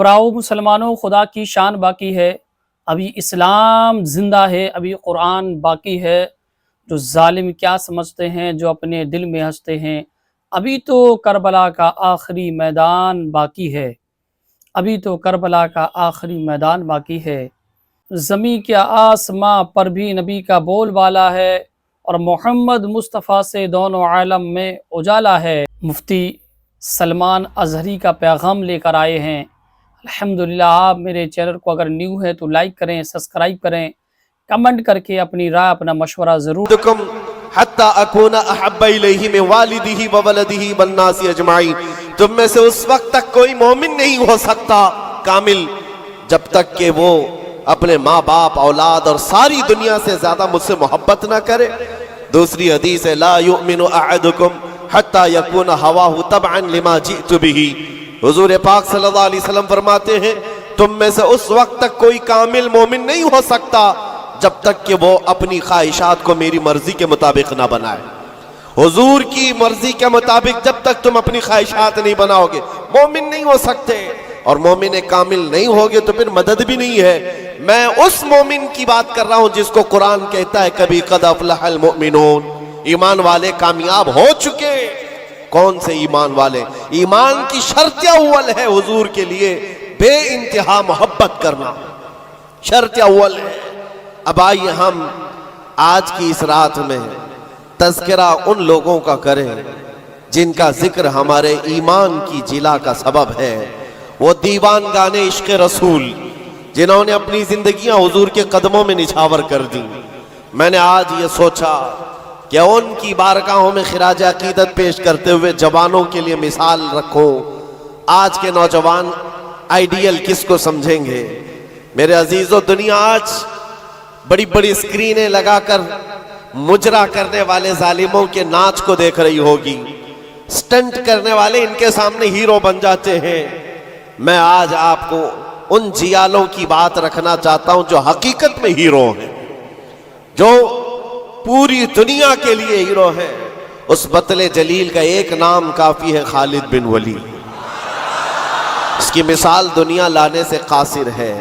Brow مسلمانوں، خدا کی شان باقی ہے، ابھی اسلام زندہ ہے، ابھی قرآن باقی ہے۔ جو ظالم کیا سمجھتے ہیں، جو اپنے دل میں ہنستے ہیں، ابھی تو کربلا کا آخری میدان باقی ہے، ابھی تو کربلا کا آخری میدان باقی ہے۔ زمین کے آسماں پر بھی نبی کا بول بالا ہے، اور محمد مصطفیٰ سے دونوں عالم میں اجالا ہے۔ مفتی سلمان اظہری کا پیغام لے کر آئے ہیں۔ الحمدللہ، آپ میرے چینل کو اگر نیو ہے تو لائک کریں، سبسکرائب کریں، کمنٹ کر کے اپنی رائے، اپنا مشورہ ضرور۔ حتی اکون احب الیہ من والدہ وولدہ والناس اجمعین، تم میں سے اس وقت تک کوئی مومن نہیں ہو سکتا کامل جب تک کہ وہ اپنے ماں باپ، اولاد اور ساری دنیا سے زیادہ مجھ سے محبت نہ کرے۔ دوسری حدیث ہے لا یؤمن احدکم حتی یکون ہواہ تبعا لما جئت بہ۔ حضور پاک صلی اللہ علیہ وسلم فرماتے ہیں تم میں سے اس وقت تک کوئی کامل مومن نہیں ہو سکتا جب تک کہ وہ اپنی خواہشات کو میری مرضی کے مطابق نہ بنائے۔ حضور کی مرضی کے مطابق جب تک تم اپنی خواہشات نہیں بناؤ گے، مومن نہیں ہو سکتے، اور مومن کامل نہیں ہوگے تو پھر مدد بھی نہیں ہے۔ میں اس مومن کی بات کر رہا ہوں جس کو قرآن کہتا ہے کبھی قد افلح المؤمنون، ایمان والے کامیاب ہو چکے۔ کون سے ایمان والے؟ ایمان کی شرط اول ہے حضور کے لیے بے انتہا محبت کرنا، شرط اول ہے۔ اب آئیے ہم آج کی اس رات میں تذکرہ ان لوگوں کا کریں جن کا ذکر ہمارے ایمان کی جلا کا سبب ہے۔ وہ دیوان گانے عشق رسول جنہوں نے اپنی زندگیاں حضور کے قدموں میں نچھاور کر دی۔ میں نے آج یہ سوچا کہ ان کی بارگاہوں میں خراج عقیدت پیش کرتے ہوئے جوانوں کے لیے مثال رکھو۔ آج کے نوجوان آئیڈیل کس کو سمجھیں گے؟ میرے عزیزو، دنیا آج بڑی بڑی اسکرینیں لگا کر مجرا کرنے والے ظالموں کے ناچ کو دیکھ رہی ہوگی۔ سٹنٹ کرنے والے ان کے سامنے ہیرو بن جاتے ہیں۔ میں آج آپ کو ان جیالوں کی بات رکھنا چاہتا ہوں جو حقیقت میں ہیرو ہیں، جو پوری دنیا کے لیے ہیرو ہیں۔ اس بطل جلیل کا ایک نام کافی ہے، خالد بن ولید۔ اس کی مثال دنیا لانے سے قاصر ہے۔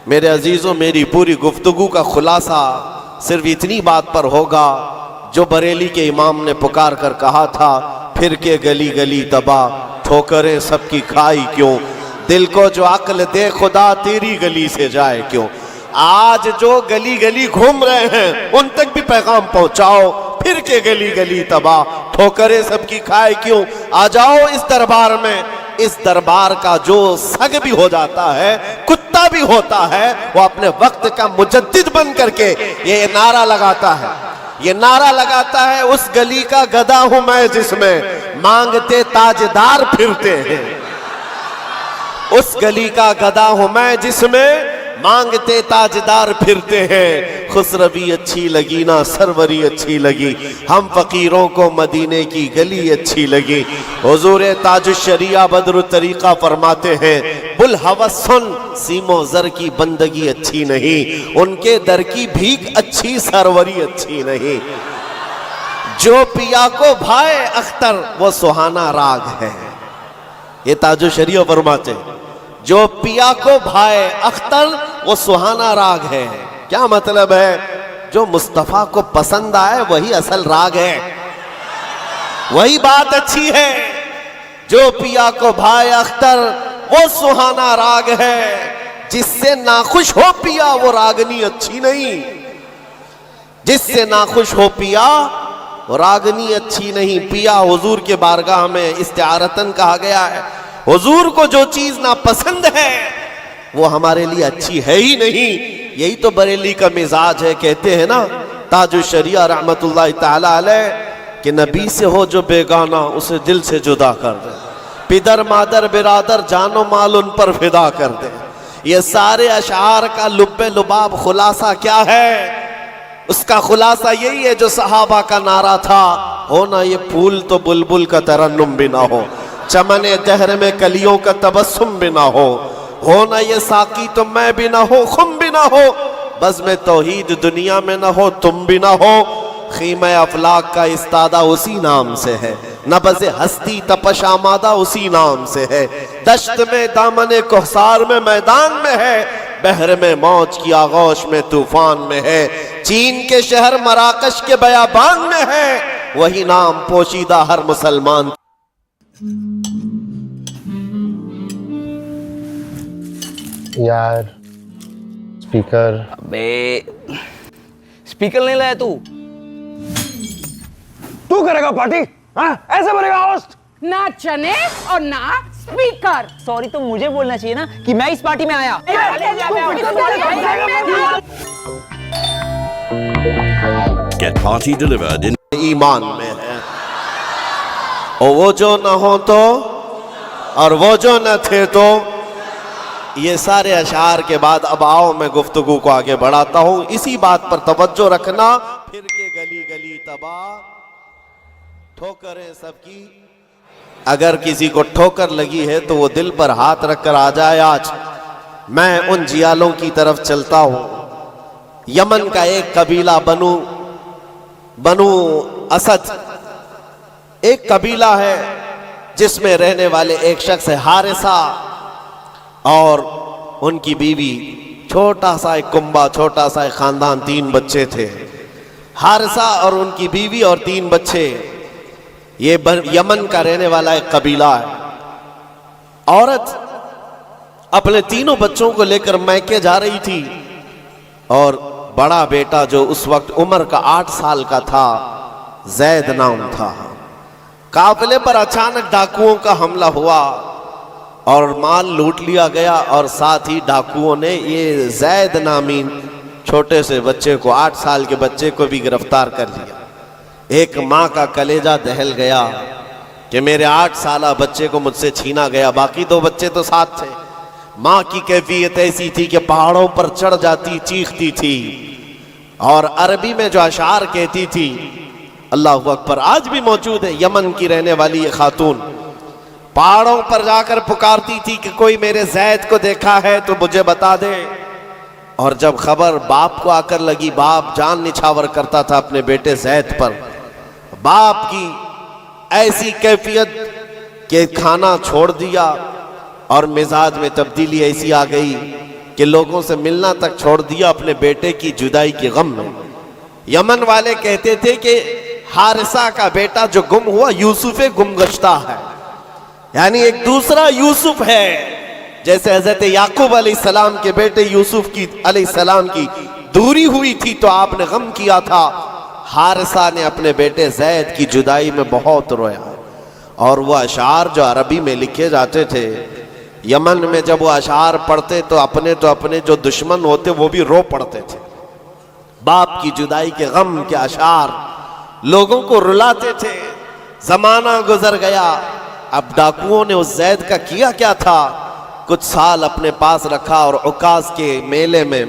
میرے عزیزوں، میری پوری گفتگو کا خلاصہ صرف اتنی بات پر ہوگا جو بریلی کے امام نے پکار کر کہا تھا، پھر کے گلی گلی تباہ، ٹھوکریں سب کی کھائی کیوں، دل کو جو عقل دے خدا تیری گلی سے جائے کیوں۔ آج جو گلی گلی گھوم رہے ہیں ان تک بھی پیغام پہنچاؤ، پھر کے گلی گلی تباہ، ٹھوکریں سب کی کھائے کیوں۔ آ جاؤ اس دربار میں، اس دربار کا جو سگ بھی ہو جاتا ہے، کتا بھی ہوتا ہے، وہ اپنے وقت کا مجدد بن کر کے یہ نعرہ لگاتا ہے، یہ نعرہ لگاتا ہے اس گلی کا گدھا ہوں میں جس میں مانگتے تاجدار پھرتے ہیں۔ اس گلی کا گدھا ہوں میں جس میں مانگتے تاجدار پھرتے ہیں۔ خسروی اچھی لگی نہ سروری اچھی لگی، ہم فقیروں کو مدینے کی گلی اچھی لگی۔ حضور تاج الشریعہ بدر الطریقہ فرماتے ہیں بلحوث سن سیم و زر کی بندگی اچھی نہیں، ان کے در کی بھیک اچھی سروری اچھی نہیں۔ جو پیا کو بھائے اختر وہ سہانا راگ ہے، یہ تاج الشریعہ فرماتے ہیں جو پیا کو بھائے اختر وہ سہانا راگ ہے۔ کیا مطلب ہے؟ جو مصطفیٰ کو پسند آئے وہی اصل راگ ہے، وہی بات اچھی ہے۔ جو پیا کو بھائے اختر وہ سہانا راگ ہے، جس سے ناخوش ہو پیا وہ راگنی اچھی نہیں، جس سے ناخوش ہو پیا وہ راگنی اچھی نہیں۔ پیا حضور کے بارگاہ میں استعارتاً کہا گیا ہے۔ حضور کو جو چیز ناپسند ہے وہ ہمارے لیے اچھی ہے ہی نہیں۔ یہی تو بریلی کا مزاج ہے۔ کہتے ہیں نا تاج الشریعہ رحمت اللہ تعالی علیہ کہ نبی سے ہو جو بیگانہ اسے دل سے جدا کر دے، پدر مادر برادر جان و مال ان پر فدا کر دے۔ یہ سارے اشعار کا لب لباب خلاصہ کیا ہے؟ اس کا خلاصہ یہی ہے جو صحابہ کا نعرہ تھا، ہونا یہ پھول تو بلبل کا ترنم بھی نہ ہو، چمن دہر میں کلیوں کا تبسم بھی نہ ہو، ہونا یہ ساقی تو میں بھی نہ ہو، خم بھی نہ ہو، بزم توحید دنیا میں نہ ہو، تم بھی نہ ہو، خیمہ افلاک کا استادہ اسی نام سے ہے۔ نبض ہستی تپش آمادہ اسی نام سے ہے، دشت میں دامن کوہسار میں میدان میں ہے، بحر میں موج کی آغوش میں طوفان میں ہے، چین کے شہر مراکش کے بیابان میں ہے، وہی نام پوشیدہ ہر مسلمان۔ یار اسپیکر ابے اسپیکر نہیں لایا تو کرے گا پارٹی؟ ہاں ایسے بنے گا ہوسٹ؟ نہ چنے اور نہ اسپیکر۔ سوری تو مجھے بولنا چاہیے نا کہ میں اس پارٹی میں آیا۔ Get party delivered in ایمان میں ہے، اور وہ جو نہ ہو تو اور وہ جو نہ تھے تو۔ یہ سارے اشعار کے بعد اب آؤ میں گفتگو کو آگے بڑھاتا ہوں، اسی بات پر توجہ رکھنا۔ پھر کے گلی گلی تباہ ٹھوکریں سب کی، اگر کسی کو ٹھوکر لگی ہے تو وہ دل پر ہاتھ رکھ کر آ جائے۔ آج میں ان جیالوں کی طرف چلتا ہوں۔ یمن کا ایک قبیلہ بنو اسد ایک قبیلہ ہے جس میں رہنے والے ایک شخص ہے حارثہ، اور ان کی بیوی، چھوٹا سا ایک کنبہ، چھوٹا سا ایک خاندان، 3 بچے تھے۔ حارثہ اور ان کی بیوی اور 3 بچے، یہ یمن کا رہنے والا ایک قبیلہ ہے۔ عورت اپنے 3 بچوں کو لے کر میکے جا رہی تھی، اور بڑا بیٹا جو اس وقت عمر کا 8 سال کا تھا، زید نام تھا، قافلے پر اچانک ڈاکوؤں کا حملہ ہوا اور مال لوٹ لیا گیا، اور ساتھ ہی ڈاکوؤں نے یہ زید نامی چھوٹے سے بچے کو، 8 سال کے بچے کو بھی گرفتار کر لیا۔ ایک ماں کا کلیجہ دہل گیا کہ میرے 8 سالہ بچے کو مجھ سے چھینا گیا، باقی 2 بچے تو ساتھ تھے۔ ماں کی کیفیت ایسی تھی کہ پہاڑوں پر چڑھ جاتی، چیختی تھی، اور عربی میں جو اشعار کہتی تھی، اللہ اکبر، آج بھی موجود ہے۔ یمن کی رہنے والی یہ خاتون پہاڑوں پر جا کر پکارتی تھی کہ کوئی میرے زید کو دیکھا ہے تو مجھے بتا دے، اور جب خبر باپ کو آ کر لگی، باپ جان نچھاور کرتا تھا اپنے بیٹے زید پر۔ باپ کی ایسی کیفیت کہ کھانا چھوڑ دیا، اور مزاج میں تبدیلی ایسی آ گئی کہ لوگوں سے ملنا تک چھوڑ دیا اپنے بیٹے کی جدائی کے غم میں۔ یمن والے کہتے تھے کہ حارثہ کا بیٹا جو گم ہوا یوسف گم گشتہ ہے، یعنی ایک دوسرا یوسف ہے، جیسے حضرت یعقوب علیہ السلام کے بیٹے یوسف کی علیہ السلام کی دوری ہوئی تھی تو آپ نے غم کیا تھا، حارثہ نے اپنے بیٹے زید کی جدائی میں بہت رویا۔ اور وہ اشعار جو عربی میں لکھے جاتے تھے، یمن میں جب وہ اشعار پڑھتے تو اپنے جو دشمن ہوتے وہ بھی رو پڑتے تھے۔ باپ کی جدائی کے غم کے اشعار لوگوں کو رلاتے تھے۔ زمانہ گزر گیا، اب ڈاکوؤں نے اس زید کا کیا کیا تھا، کچھ سال اپنے پاس رکھا، اور عکاظ کے میلے میں،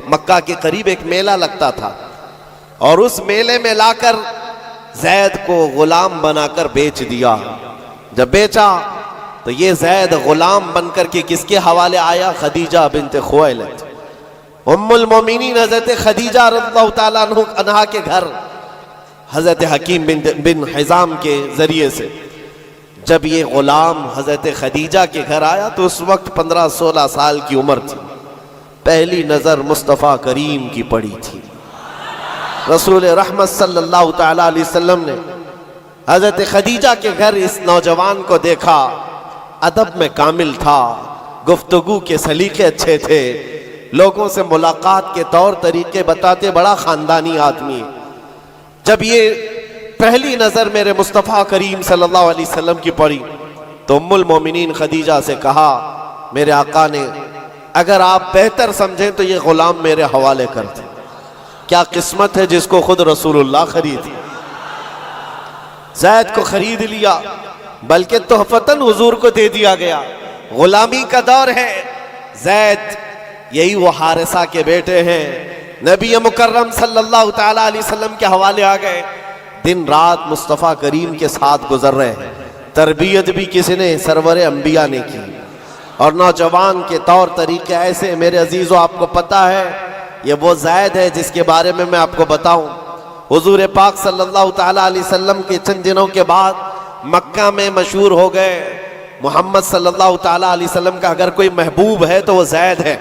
مکہ کے قریب ایک میلہ لگتا تھا، اور اس میلے میں لا کر زید کو غلام بنا کر بیچ دیا۔ جب بیچا تو یہ زید غلام بن کر کے کس کے حوالے آیا؟ خدیجہ بنت خویلد، ام المومنین حضرت خدیجہ رضی اللہ تعالیٰ عنہا کے گھر، حضرت حکیم بن حزام کے ذریعے سے۔ جب یہ غلام حضرت خدیجہ کے گھر آیا تو اس وقت 15-16 سال کی عمر تھی۔ پہلی نظر مصطفیٰ کریم کی پڑی تھی۔ رسول رحمت صلی اللہ تعالیٰ علیہ وسلم نے حضرت خدیجہ کے گھر اس نوجوان کو دیکھا، ادب میں کامل تھا، گفتگو کے سلیقے اچھے تھے، لوگوں سے ملاقات کے طور طریقے بتاتے، بڑا خاندانی آدمی۔ جب یہ پہلی نظر میرے مصطفیٰ کریم صلی اللہ علیہ وسلم کی پڑی تو ام المومنین خدیجہ سے کہا، میرے آقا نے اگر آپ بہتر سمجھیں تو یہ غلام میرے حوالے کر دیں۔ کیا قسمت ہے جس کو خود رسول اللہ خرید لیا، زید کو خرید لیا، بلکہ تحفتاً حضور کو دے دیا گیا۔ غلامی کا دور ہے۔ زید یہی وہ حارثہ کے بیٹے ہیں، نبی مکرم صلی اللہ تعالیٰ علیہ وسلم کے حوالے آ گئے، دن رات مصطفیٰ کریم کے ساتھ گزر رہے ہیں۔ تربیت بھی کسی نے سرور انبیاء نے کی، اور نوجوان کے طور طریقے ایسے۔ میرے عزیزو، آپ کو پتہ ہے یہ وہ زید ہے جس کے بارے میں آپ کو بتاؤں۔ حضور پاک صلی اللہ تعالیٰ علیہ وسلم کے چند دنوں کے بعد مکہ میں مشہور ہو گئے محمد صلی اللہ تعالیٰ علیہ وسلم کا اگر کوئی محبوب ہے تو وہ زید ہے.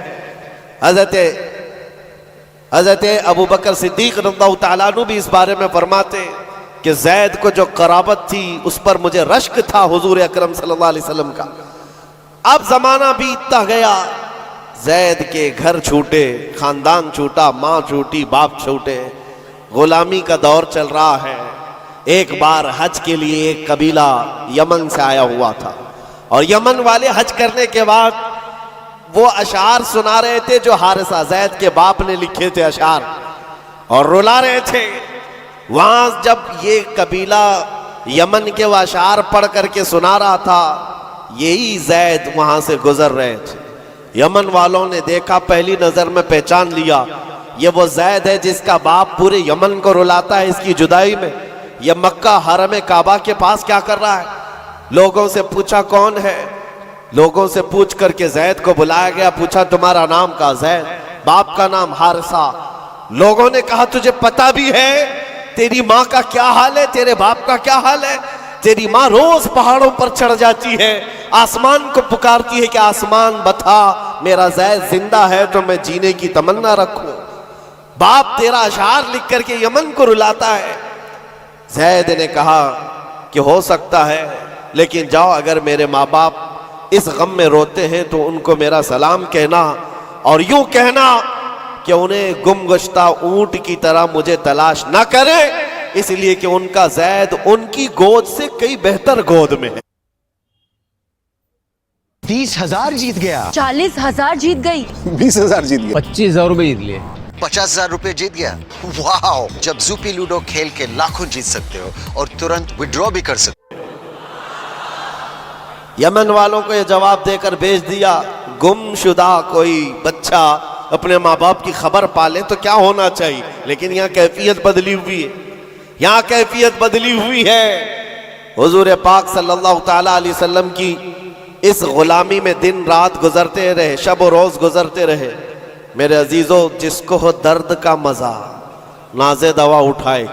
حضرت ابو بکر صدیق رضی اللہ تعالیٰ عنہ بھی اس بارے میں فرماتے کہ زید کو جو قرابت تھی اس پر مجھے رشک تھا حضور اکرم صلی اللہ علیہ وسلم کا. اب زمانہ بیتتا گیا، زید کے گھر چھوٹے، خاندان چھوٹا، ماں چھوٹی، باپ چھوٹے، غلامی کا دور چل رہا ہے. ایک بار حج کے لیے ایک قبیلہ یمن سے آیا ہوا تھا، اور یمن والے حج کرنے کے بعد وہ اشعار سنا رہے تھے جو حارثہ زید کے باپ نے لکھے تھے اشعار، اور رلا رہے تھے. وہاں جب یہ قبیلہ یمن کے وہ اشعار پڑھ کر کے سنا رہا تھا، یہی زید وہاں سے گزر رہے تھے. یمن والوں نے دیکھا، پہلی نظر میں پہچان لیا یہ وہ زید ہے جس کا باپ پورے یمن کو رلاتا ہے اس کی جدائی میں. یہ مکہ حرم کعبہ کے پاس کیا کر رہا ہے؟ لوگوں سے پوچھا کون ہے، لوگوں سے پوچھ کر کے زید کو بلایا گیا. پوچھا تمہارا نام کا؟ زید. باپ کا نام حارثہ. لوگوں نے کہا تجھے پتہ بھی ہے تیری ماں کا کیا حال ہے، تیرے باپ کا کیا حال ہے؟ تیری ماں روز پہاڑوں پر چڑھ جاتی ہے، آسمان کو پکارتی ہے کہ آسمان بتا میرا زید زندہ ہے تو میں جینے کی تمنا رکھوں. باپ تیرا اشعار لکھ کر کے یمن کو رلاتا ہے. زید نے کہا کہ ہو سکتا ہے، لیکن جاؤ اگر میرے ماں باپ اس غم میں روتے ہیں تو ان کو میرا سلام کہنا، اور یوں کہنا کہ انہیں گم گشتہ اونٹ کی طرح مجھے تلاش نہ کرے، اس لیے کہ ان کا زید ان کی گود سے کئی بہتر گود میں ہے. 30,000 جیت گیا، 40,000 جیت گئی، 20,000 جیت گیا، 25,000 روپے جیت لیے، 50,000 روپے جیت گیا. واو! جب زوپی لوڈو کھیل کے لاکھوں جیت سکتے ہو اور ترنت وڈرا بھی کر سکتے ہو. یمن والوں کو یہ جواب دے کر بھیج دیا، گم شدہ کوئی بچہ اپنے ماں باپ کی خبر پالے تو کیا ہونا چاہیے، لیکن یہاں کیفیت بدلی ہوئی ہے. یہاں کیفیت بدلی ہوئی ہے. حضور پاک صلی اللہ تعالیٰ علیہ وسلم کی اس غلامی میں دن رات گزرتے رہے، شب و روز گزرتے رہے. میرے عزیزو، جس کو ہو درد کا مزہ نازے دوا اٹھائے.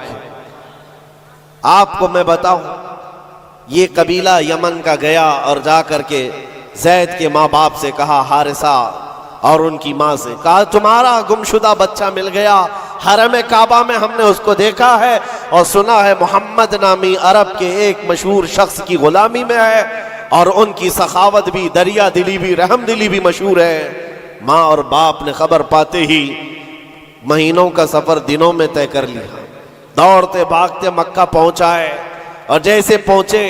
آپ کو میں بتاؤں، یہ قبیلہ یمن کا گیا اور جا کر کے زید کے ماں باپ سے کہا، حارثہ اور ان کی ماں سے کہا تمہارا گمشدہ بچہ مل گیا، حرم کعبہ میں ہم نے اس کو دیکھا ہے اور سنا ہے محمد نامی عرب کے ایک مشہور شخص کی غلامی میں ہے، اور ان کی سخاوت بھی، دریا دلی بھی، رحم دلی بھی مشہور ہے. ماں اور باپ نے خبر پاتے ہی مہینوں کا سفر دنوں میں طے کر لیا. دوڑتے بھاگتے مکہ پہنچائے، اور جیسے پہنچے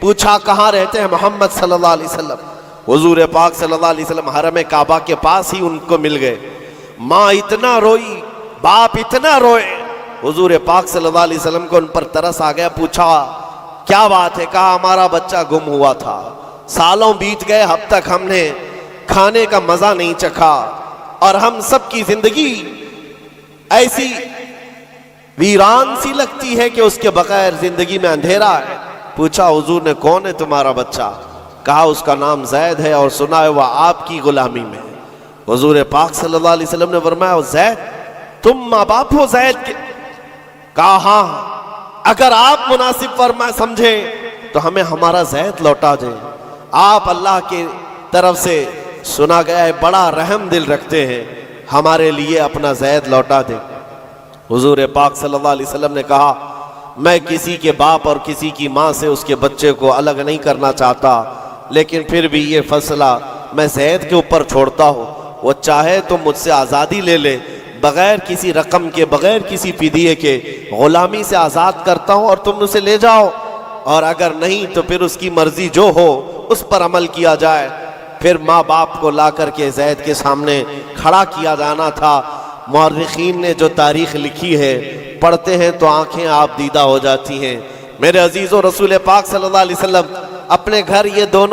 پوچھا کہاں رہتے ہیں محمد صلی اللہ علیہ وسلم. حضور پاک صلی اللہ علیہ وسلم حرم کعبہ کے پاس ہی ان کو مل گئے. ماں اتنا روئی، باپ اتنا روئے، حضور پاک صلی اللہ علیہ وسلم کو ان پر ترس آ گیا. پوچھا کیا بات ہے؟ کہا ہمارا بچہ گم ہوا تھا، سالوں بیت گئے، اب تک ہم نے کھانے کا مزہ نہیں چکھا، اور ہم سب کی زندگی ایسی ویران سی لگتی ہے کہ اس کے بغیر زندگی میں اندھیرا ہے. پوچھا حضور نے کون ہے تمہارا بچہ؟ کہا اس کا نام زید ہے اور سنا ہے وہ آپ کی غلامی میں. حضور پاک صلی اللہ علیہ وسلم نے فرمایا زید تم ماں باپ ہو زید کے؟ کہا ہاں، اگر آپ مناسب فرمائے سمجھے تو ہمیں ہمارا زید لوٹا دیں. آپ اللہ کی طرف سے سنا گیا ہے بڑا رحم دل رکھتے ہیں، ہمارے لیے اپنا زید لوٹا دیں. حضور پاک صلی اللہ علیہ وسلم نے کہا میں کسی کے باپ اور کسی کی ماں سے اس کے بچے کو الگ نہیں کرنا چاہتا، لیکن پھر بھی یہ فیصلہ میں زید کے اوپر چھوڑتا ہوں. وہ چاہے تو مجھ سے آزادی لے لے، بغیر کسی رقم کے، بغیر کسی فدیے کے غلامی سے آزاد کرتا ہوں اور تم اسے لے جاؤ، اور اگر نہیں تو پھر اس کی مرضی جو ہو اس پر عمل کیا جائے. پھر ماں باپ کو لا کر کے زید کے سامنے کھڑا کیا جانا تھا. مورخین نے جو تاریخ لکھی ہے پڑھتے ہیں تو آنکھیں آپ دیدہ ہو جاتی ہیں. میرے عزیزو، رسول پاک صلی اللہ علیہ وسلم اپنے گھر یہ دونوں